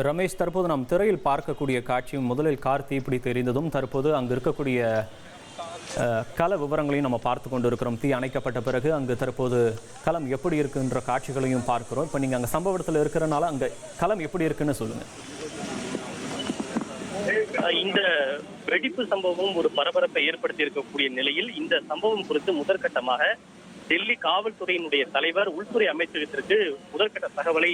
ரமேஷ், தற்போது நாம் திரையில் பார்க்கக்கூடிய காட்சியும் முதலில் கார் தீப்பிடித்து எரிந்ததும் தற்போது அங்கு இருக்கக்கூடிய கள விவரங்களையும் நம்ம பார்த்து கொண்டு இருக்கிறோம். தீ அணைக்கப்பட்ட பிறகு அங்கு தற்போது களம் எப்படி இருக்குன்ற காட்சிகளையும் பார்க்கிறோம். இப்போ நீங்கள் அங்கே சம்பவத்தில் இருக்கிறனால அங்கே களம் எப்படி இருக்குன்னு சொல்லுங்கள். இந்த வெடிப்பு சம்பவம் ஒரு பரபரப்பை ஏற்படுத்தி இருக்கக்கூடிய நிலையில் இந்த சம்பவம் குறித்து முதற்கட்டமாக டெல்லி காவல்துறையினுடைய தலைவர் உள்துறை அமைச்சகத்திற்கு முதற்கட்ட தகவலை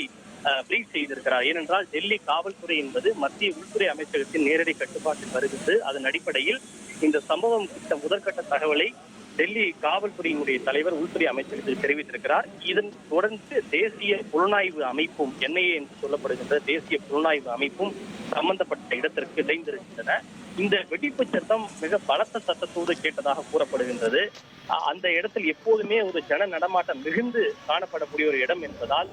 பிரீஃப் செய்திருக்கிறார். ஏனென்றால் டெல்லி காவல்துறை என்பது மத்திய உள்துறை அமைச்சகத்தின் நேரடி கட்டுப்பாட்டில் வருகிறது. அதன் அடிப்படையில் இந்த சம்பவம் குறித்த முதற்கட்ட தகவலை டெல்லி காவல்துறையினுடைய தலைவர் உள்துறை அமைச்சகத்தில் தெரிவித்திருக்கிறார். இதன் தொடர்ந்து தேசிய புலனாய்வு அமைப்பும் என்ஐஏ என்று சொல்லப்படுகின்ற தேசிய புலனாய்வு அமைப்பும் சம்பந்தப்பட்ட இடத்திற்கு விரைந்திருக்கின்றன. இந்த வெடிப்பு சத்தம் மிக பலத்த சத்தத்தோடு கேட்டதாக கூறப்படுகின்றது. அந்த இடத்தில் எப்போதுமே ஒரு ஜன நடமாட்டம் மிகுந்து காணப்படக்கூடிய ஒரு இடம் என்பதால்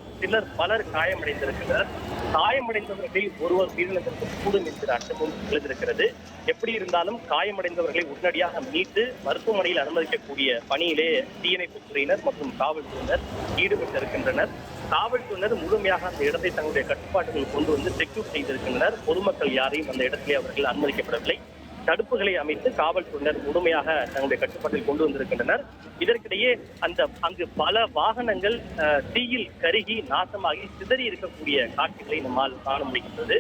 பலர் காயமடைந்திருக்கின்றனர். காயமடைந்தவர்களில் ஒருவர் உயிரிழந்திருக்க கூடும் என்கிற அச்சமும் எழுந்திருக்கிறது. எப்படி இருந்தாலும் காயமடைந்தவர்களை உடனடியாக மீட்டு மருத்துவமனையில் அனுமதிக்கக்கூடிய பணியிலே தீயணைப்புத் துறையினர் மற்றும் காவல்துறையினர் ஈடுபட்டிருக்கின்றனர். காவல்துறையினர் முழுமையாக அந்த இடத்தை தங்களுடைய கட்டுப்பாட்டுகள் கொண்டு வந்து செக்யூர் செய்திருக்கின்றனர். பொதுமக்கள் யாரையும் அந்த இடத்திலே அவர்கள் அனுமதிக்கப்படவில்லை. தடுப்புகளை அமைத்து காவல்துறையினர் முழுமையாக தங்களுடைய கட்டுப்பாட்டில் கொண்டு வந்திருக்கின்றனர். இதற்கிடையே அங்கு பல வாகனங்கள் தீயில் கருகி நாசமாகி சிதறி இருக்கக்கூடிய காட்சிகளை நம்மால் காண முடிகின்றது.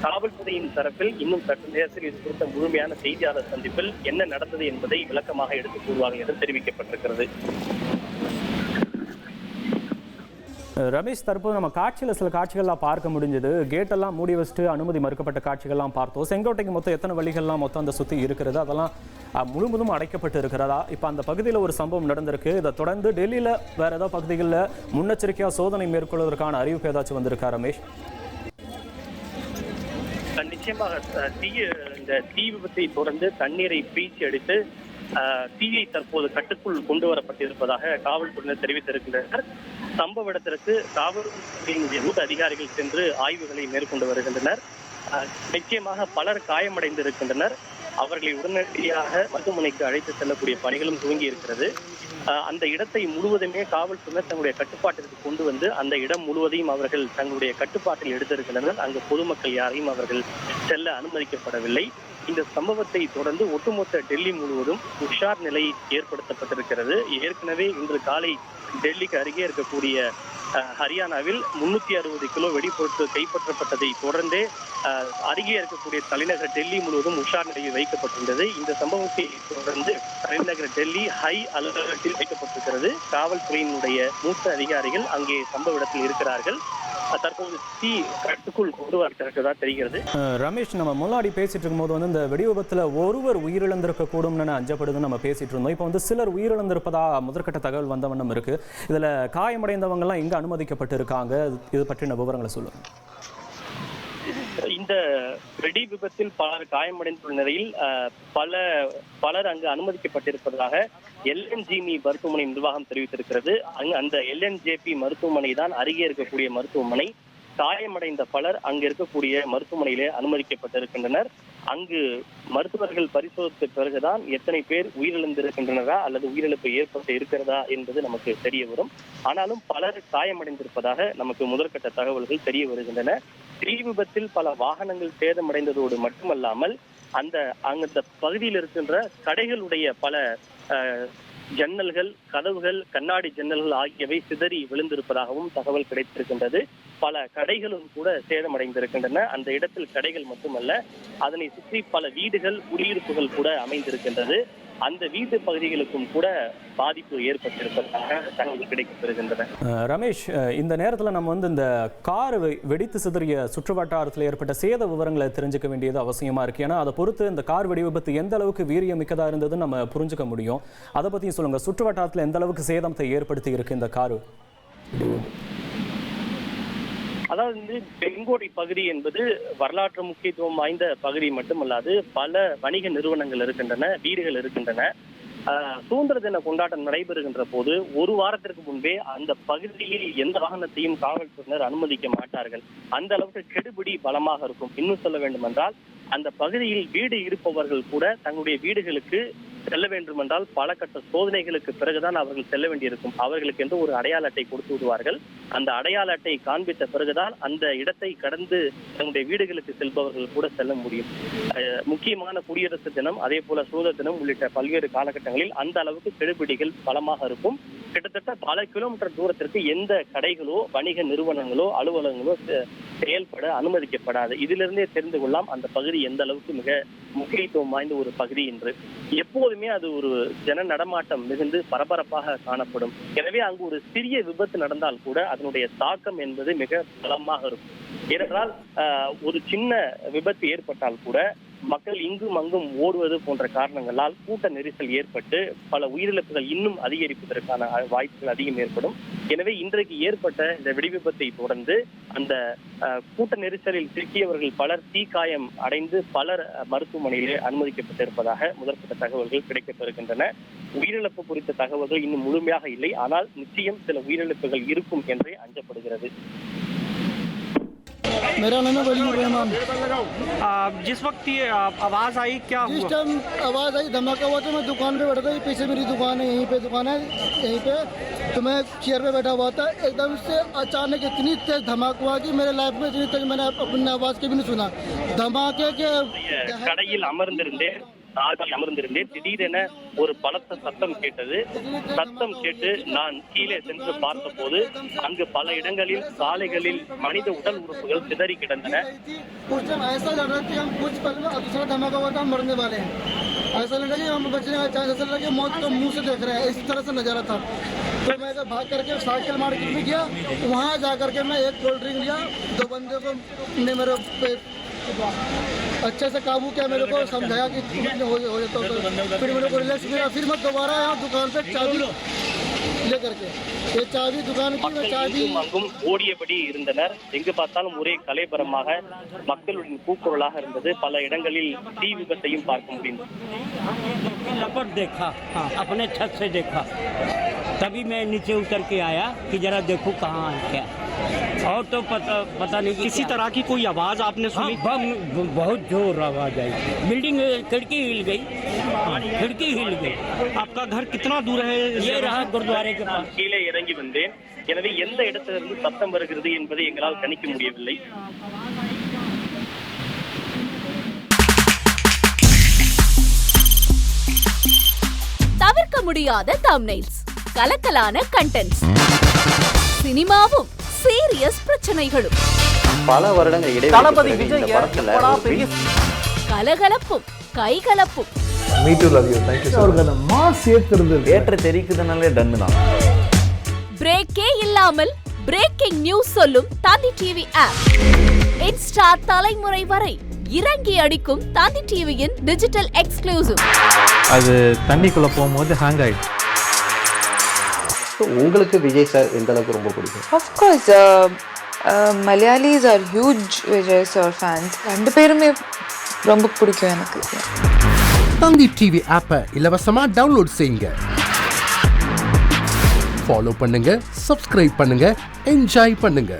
காவல்துறையின் தரப்பில் இன்னும் சற்று நேரத்தில் இது குறித்த முழுமையான செய்தியாளர் சந்திப்பில் என்ன நடந்தது என்பதை விளக்கமாக எடுத்துக் கூறுவார்கள் என்று தெரிவிக்கப்பட்டிருக்கிறது. ரமேஷ், தற்போது நம்ம காட்சியில் சில காட்சிகள்லாம் பார்க்க முடிஞ்சது. கேட்டெல்லாம் மூடி வச்சுட்டு அனுமதி மறுக்கப்பட்ட காட்சிகள்லாம் பார்த்தோம். செங்கோட்டைக்கு மொத்தம் எத்தனை வழிகள்லாம் மொத்தம் அந்த சுற்றி இருக்கிறது, அதெல்லாம் முழுவதும் அடைக்கப்பட்டு இருக்கிறதா? இப்போ அந்த பகுதியில் ஒரு சம்பவம் நடந்திருக்கு. இதை தொடர்ந்து டெல்லியில் வேற ஏதாவது பகுதிகளில் முன்னெச்சரிக்கையாக சோதனை மேற்கொள்வதற்கான அறிவிப்பு ஏதாச்சும் வந்திருக்கா ரமேஷ்? நிச்சயமாக இந்த தீ விபத்தை தொடர்ந்து தண்ணீரை பீச்சி அடித்து தீயை தற்போது கட்டுக்குள் கொண்டு வரப்பட்டிருப்பதாக காவல்துறையினர் தெரிவித்திருக்கின்றனர். சம்பவ இடத்திற்கு காவல்துறையினுடைய மூத்த அதிகாரிகள் சென்று ஆய்வுகளை மேற்கொண்டு வருகின்றனர். நிச்சயமாக பலர் காயமடைந்திருக்கின்றனர். அவர்களை உடனடியாக மருத்துவமனைக்கு அழைத்து செல்லக்கூடிய பணிகளும் துவங்கி இருக்கிறது. அந்த இடத்தை முழுவதுமே காவல்துறையினர் தங்களுடைய கட்டுப்பாட்டிற்கு கொண்டு வந்து அந்த இடம் முழுவதையும் அவர்கள் தங்களுடைய கட்டுப்பாட்டில் எடுத்திருக்கின்றனர். அங்கு பொதுமக்கள் யாரையும் அவர்கள் செல்ல அனுமதிக்கப்படவில்லை. இந்த சம்பவத்தை தொடர்ந்து ஒட்டுமொத்த டெல்லி முழுவதும் உஷார் நிலை ஏற்படுத்தப்பட்டிருக்கிறது. ஏற்கனவே இன்று காலை டெல்லிக்கு அருகே இருக்கக்கூடிய ஹரியானாவில் 360 கிலோ வெடிபொருட்கள் கைப்பற்றப்பட்டதை தொடர்ந்தே அருகே இருக்கக்கூடிய தலைநகர் டெல்லி முழுவதும் உஷார் நிலையில் வைக்கப்பட்டுள்ளது. இந்த சம்பவத்தை தொடர்ந்து தலைநகர் டெல்லி ஹை அலர்ட்டில் வைக்கப்பட்டிருக்கிறது. காவல்துறையினுடைய மூத்த அதிகாரிகள் அங்கே சம்பவ இடத்தில் இருக்கிறார்கள். தற்போது தீ கட்டுக்குள் கொண்டு வரப்பட்டிருக்கிறதா தெரிகிறது. ரமேஷ், நம்ம முன்னாடி பேசிட்டு இருக்கும்போது இந்த வெடி விபத்துல ஒருவர் உயிரிழந்திருக்க கூடும்னு அஞ்சப்படுதுன்னு நம்ம பேசிட்டு இருந்தோம். இப்போ சிலர் உயிரிழந்திருப்பதா முதற்கட்ட தகவல் வந்த வண்ணம் இருக்கு. இதுல காயமடைந்தவங்க எல்லாம் எங்க அனுமதிக்கப்பட்டு இருக்காங்க, இது பற்றின விவரங்களை சொல்லுங்க. இந்த வெடி விபத்தில் பலர் காயமடைந்துள்ள நிலையில் பலர் அங்கு அனுமதிக்கப்பட்டிருப்பதாக எல்என்ஜிபி மருத்துவமனை நிர்வாகம் தெரிவித்திருக்கிறது. அந்த எல்என்ஜேபி மருத்துவமனை தான் அருகே இருக்கக்கூடிய மருத்துவமனை. காயமடைந்த பலர் அங்கு இருக்கக்கூடிய மருத்துவமனையிலே அனுமதிக்கப்பட்டிருக்கின்றனர். அங்கு மருத்துவர்கள் பரிசோதித்த பிறகுதான் எத்தனை பேர் உயிரிழந்திருக்கின்றனரா அல்லது உயிரிழப்பு ஏற்பட்டு இருக்கிறதா என்பது நமக்கு தெரிய வரும். ஆனாலும் பலர் காயமடைந்திருப்பதாக நமக்கு முதற்கட்ட தகவல்கள் தெரிய வருகின்றன. தீ விபத்தில் பல வாகனங்கள் சேதமடைந்ததோடு மட்டுமல்லாமல் அந்த பகுதியில் இருக்கின்ற கடைகளுடைய பல ஜன்னல்கள், கதவுகள், கண்ணாடி ஜன்னல்கள் ஆகியவை சிதறி விழுந்திருப்பதாகவும் தகவல் கிடைத்திருக்கின்றது. பல கடைகளும் கூட சேதமடைந்திருக்கின்றன. அந்த இடத்தில் கடைகள் மட்டுமல்ல, அதனை சுற்றி பல வீடுகள், குடியிருப்புகள் கூட அமைந்திருக்கின்றது. அந்த வீட்டு பகுதிகளுக்கும் கூட பாதிப்பு ஏற்பட்டிருப்பதாக தகவல் கிடைக்கப்பெறுகின்றன. ரமேஷ், இந்த நேரத்தில் நம்ம இந்த கார் வெடித்து சிதறிய சுற்று வட்டாரத்தில் ஏற்பட்ட சேத விவரங்களை தெரிஞ்சுக்க வேண்டியது அவசியமா இருக்கு. ஏன்னா அதை பொறுத்து இந்த கார் வெடி விபத்து எந்த அளவுக்கு வீரியமிக்கதா இருந்ததுன்னு நம்ம புரிஞ்சுக்க முடியும். அதை பத்தியும் சொல்லுங்க. சுற்று வட்டாரத்தில் எந்த அளவுக்கு சேதத்தை ஏற்படுத்தி இருக்கு இந்த கார்? அதாவது செங்கோட்டை பகுதி என்பது வரலாற்று முக்கியத்துவம் வாய்ந்த பகுதி மட்டுமல்லாது பல வணிக நிறுவனங்கள் இருக்கின்றன, வீடுகள் இருக்கின்றன. சுதந்திர தின கொண்டாட்டம் நடைபெறுகின்ற போது ஒரு வாரத்திற்கு முன்பே அந்த பகுதியில் எந்த வாகனத்தையும் காவல்துறையினர் அனுமதிக்க மாட்டார்கள். அந்த அளவுக்கு கெடுபிடி பலமாக இருக்கும். இன்னும் சொல்ல வேண்டும் என்றால் அந்த பகுதியில் வீடு இருப்பவர்கள் கூட தங்களுடைய வீடுகளுக்கு செல்ல வேண்டும் என்றால் பல கட்ட சோதனைகளுக்கு பிறகுதான் அவர்கள் செல்ல வேண்டியிருக்கும். அவர்களுக்கு என்று ஒரு அடையாள அட்டை கொடுத்து விடுவார்கள். அந்த அடையாள அட்டை காண்பித்த பிறகுதான் அந்த இடத்தை கடந்து தன்னுடைய வீடுகளுக்கு செல்பவர்கள் கூட செல்ல முடியும். முக்கியமான குடியரசு தினம், அதே போல சுதந்திர தினம் உள்ளிட்ட பல்வேறு காலகட்டங்களில் அந்த அளவுக்கு கெடுபிடிகள் பலமாக இருக்கும். கிட்டத்தட்ட பல கிலோமீட்டர் தூரத்திற்கு எந்த கடைகளோ வணிக நிறுவனங்களோ அலுவலகங்களோ செயல்பட அனுமதிக்கப்படாது. இதிலிருந்தே தெரிந்து கொள்ளலாம் அந்த பகுதி எந்த அளவுக்கு மிக முக்கியத்துவம் வாய்ந்த ஒரு பகுதி என்று. எப்போதுமே அது ஒரு ஜன நடமாட்டம் மிகுந்து பரபரப்பாக காணப்படும். எனவே அங்கு ஒரு சிறிய விபத்து நடந்தால் கூட அதனுடைய தாக்கம் என்பது மிக பலமாக இருக்கும். ஏனென்றால் ஒரு சின்ன விபத்து ஏற்பட்டால் கூட மக்கள் இங்கும் அங்கும் ஓடுவது போன்ற காரணங்களால் கூட்ட நெரிசல் ஏற்பட்டு பல உயிரிழப்புகள் இன்னும் அதிகரிப்பதற்கான வாய்ப்புகள் அதிகம் ஏற்படும். எனவே இன்றைக்கு ஏற்பட்ட இந்த வெடிவிபத்தை தொடர்ந்து அந்த கூட்ட நெரிசலில் சிக்கியவர்கள் பலர் தீக்காயம் அடைந்து பலர் மருத்துவமனையிலே அனுமதிக்கப்பட்டிருப்பதாக முதற்கட்ட தகவல்கள் கிடைக்கப்பெறுகின்றன. உயிரிழப்பு குறித்த தகவல்கள் இன்னும் முழுமையாக இல்லை. ஆனால் நிச்சயம் சில உயிரிழப்புகள் இருக்கும் என்றே அஞ்சப்படுகிறது. मेरा नाम है वली रहमान। जिस वक्त ये आवाज़ आई क्या जिस टाइम आवाज़ आई धमाका हुआ तो मैं दुकान पे बैठा था। पीछे मेरी दुकान है, यहीं पे दुकान है, यहीं पे तो मैं चेयर पे बैठा हुआ था। एकदम से अचानक इतनी तेज धमाका हुआ कि मेरे लाइफ में इतनी तेज मैंने अपनी आवाज़ के भी नहीं सुना। धमाके के கடையில் அமர்ந்திருந்தேன் திடீரென ஒரு பலத்த சத்தம் கேட்டது. சத்தம் கேட்டு நான் கீழே சென்று பார்த்த போது அங்கு பல இடங்களில் சாலைகளில் மனித உடல் உறுப்புகள் சிதறி கிடந்தன. ऐसा लगा कि हम बचने का चांस, ऐसा लगा कि मौत को मुंह से देख रहे हैं, इस तरह से नजारा था। तो मैं भाग करके साइकिल मार्केट में गया। वहाँ जा करके मैं एक कोल्ड ड्रिंक लिया। दो बंदे को ने मेरे पे अच्छे से काबू किया, मेरे को समझाया कि हो जाता तो फिर मेरे को रिलैक्स मिला। फिर मैं दोबारा यहाँ दुकान से चाबी लेकर के ये चाबी दुकान की मैं चाबी அங்கும் ஓடியபடி இருந்தனர். எங்கு பார்த்தாலும் ஒரே கலைபரமாக மக்களுடைய கூக்குரலாக இருந்தது. பல இடங்களில் தீ விபத்தையும் பார்க்க முடிந்தது. देखा अपने छत से देखा, तभी मैं नीचे उतर के आया कि जरा देखो कहाँ क्या। और तो पता नहीं किसी तरह की कोई आवाज़ आपने सुनी? बहुत जोर आवाज़ आई। बिल्डिंग खिड़की हिल गई, खिड़की हिल गई। आपका घर कितना दूर है? ये रहा गुरुद्वारे के पास। கீழே இறங்கி வந்தேன். எனவே எந்த இடத்திலிருந்து சத்தம் வருகிறது என்பதை எங்களால் கணிக்க முடியவில்லை. தவிர்க்க முடியாத தம்ப்நெயில்ஸ், கலக்கலான கண்டென்ட்ஸ், சினிமாவும் சீரியஸ் பிரச்சனைகளும், பல வருடங்கள் இடைவெளி கலகலப்பும் கைகலப்பும், ஏற்ற தெரிக்குதுனாலே டன்னு தான். பிரேக்கே இல்லாமல் பிரேக்கிங் நியூஸ் சொல்லும் தந்தி டிவி ஆப். இன்ஸ்டா தலைமுறை வரை இறங்கி அடிக்கும் தந்தி டிவியின் டிஜிட்டல் எக்ஸ்க்ளூசிவ். அது தண்ணிக்குள்ள போகும்போது ஹேங் ஆயிடுச்சு. உங்களுக்கு விஜய் சார் எந்த அளவுக்கு ரொம்ப பிடிக்கும்? Of course, Malayalis are huge Vijay sir fans. ரெண்டு பேருமே ரொம்ப பிடிக்கும் எனக்கு. தந்தி டிவி ஆப்பை இலவசமா டவுன்லோட் செய்யுங்க. ஃபாலோ பண்ணுங்க, சப்ஸ்கிரைப் பண்ணுங்க, என்ஜாய் பண்ணுங்க.